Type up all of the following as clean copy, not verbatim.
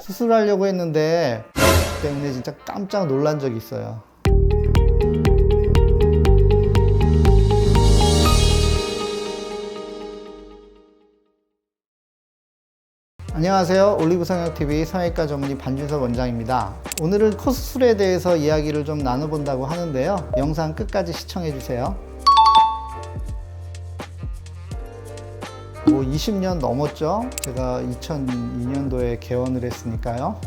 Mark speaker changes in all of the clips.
Speaker 1: 수술하려고 했는데 때문에 진짜 깜짝 놀란 적이 있어요. 안녕하세요. 올리브성형TV 성형외과 전문의 반준섭 원장입니다. 오늘은 코 수술에 대해서 이야기를 좀 나눠본다고 하는데요. 영상 끝까지 시청해주세요. 20년 넘었죠? 제가 2002년도에 개원을 했으니까요.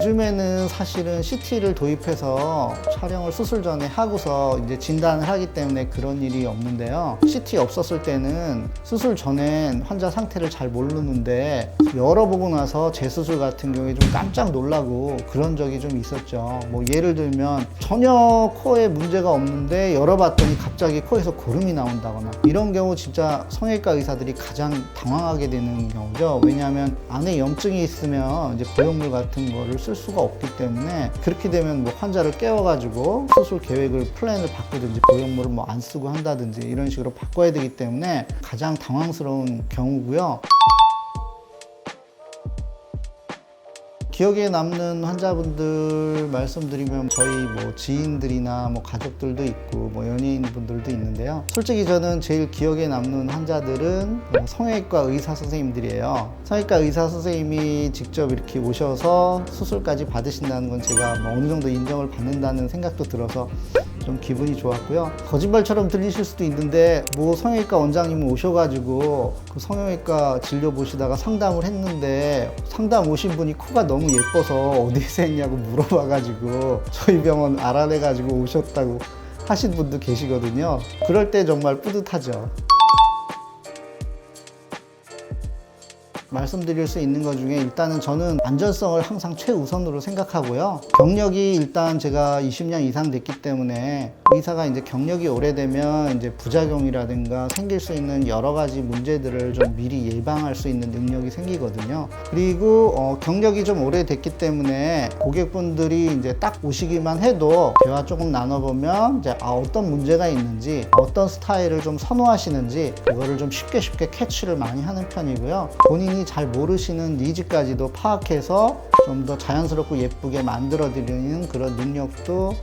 Speaker 1: 요즘에는 사실은 CT를 도입해서 촬영을 수술 전에 하고서 이제 진단을 하기 때문에 그런 일이 없는데요. CT 없었을 때는 수술 전엔 환자 상태를 잘 모르는데 열어보고 나서 재수술 같은 경우에 좀 깜짝 놀라고 그런 적이 좀 있었죠. 예를 들면 전혀 코에 문제가 없는데 열어봤더니 갑자기 코에서 고름이 나온다거나 이런 경우 진짜 성형외과 의사들이 가장 당황하게 되는 경우죠. 왜냐하면 안에 염증이 있으면 이제 보형물 같은 거를 쓸 수가 없기 때문에 그렇게 되면 환자를 깨워가지고 수술 계획을 플랜을 바꾸든지 보형물을 안 쓰고 한다든지 이런 식으로 바꿔야 되기 때문에 가장 당황스러운 경우고요. 기억에 남는 환자분들 말씀드리면 저희 지인들이나 가족들도 있고 연예인분들도 있는데요. 솔직히 저는 제일 기억에 남는 환자들은 성형외과 의사 선생님들이에요. 성형외과 의사 선생님이 직접 이렇게 오셔서 수술까지 받으신다는 건 제가 어느 정도 인정을 받는다는 생각도 들어서 좀 기분이 좋았고요. 거짓말처럼 들리실 수도 있는데 성형외과 원장님 오셔가지고 그 성형외과 진료 보시다가 상담을 했는데 상담 오신 분이 코가 너무 예뻐서 어디에서 했냐고 물어봐가지고 저희 병원 알아내가지고 오셨다고 하신 분도 계시거든요. 그럴 때 정말 뿌듯하죠. 말씀드릴 수 있는 것 중에 일단은 저는 안전성을 항상 최우선으로 생각하고요. 경력이 일단 제가 20년 이상 됐기 때문에 의사가 이제 경력이 오래되면 이제 부작용이라든가 생길 수 있는 여러 가지 문제들을 좀 미리 예방할 수 있는 능력이 생기거든요. 그리고 경력이 좀 오래됐기 때문에 고객분들이 이제 딱 오시기만 해도 대화 조금 나눠보면 이제 어떤 문제가 있는지 어떤 스타일을 좀 선호하시는지 그거를 좀 쉽게 캐치를 많이 하는 편이고요. 본인이 잘 모르시는 니즈까지도 파악해서 좀 더 자연스럽고 예쁘게 만들어 드리는 그런 능력도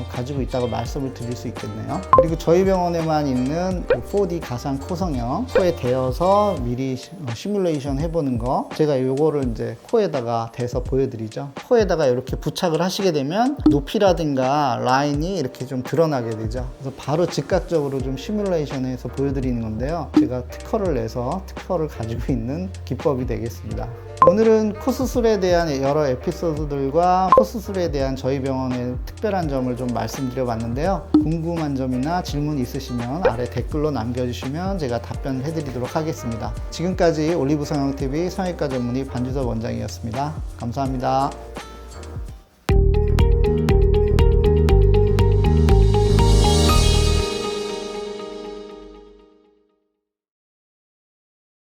Speaker 1: 가지고 있다고 말씀을 드릴 수 있겠네요. 그리고 저희 병원에만 있는 4D 가상 코성형 코에 대어서 미리 시뮬레이션 해보는 거 제가 요거를 이제 코에다가 대서 보여드리죠. 코에다가 이렇게 부착을 하시게 되면 높이라든가 라인이 이렇게 좀 드러나게 되죠. 그래서 바로 즉각적으로 좀 시뮬레이션해서 보여드리는 건데요. 제가 특허를 내서 특허를 가지고 있는 기법이 되겠습니다. 오늘은 코 수술에 대한 여러 에피소드들과 코 수술에 대한 저희 병원의 특별한 점을 좀 말씀드려 봤는데요. 궁금한 점이나 질문 있으시면 아래 댓글로 남겨주시면 제가 답변을 해드리도록 하겠습니다. 지금까지 올리브성형TV 성형외과 전문의 반준섭 원장이었습니다. 감사합니다.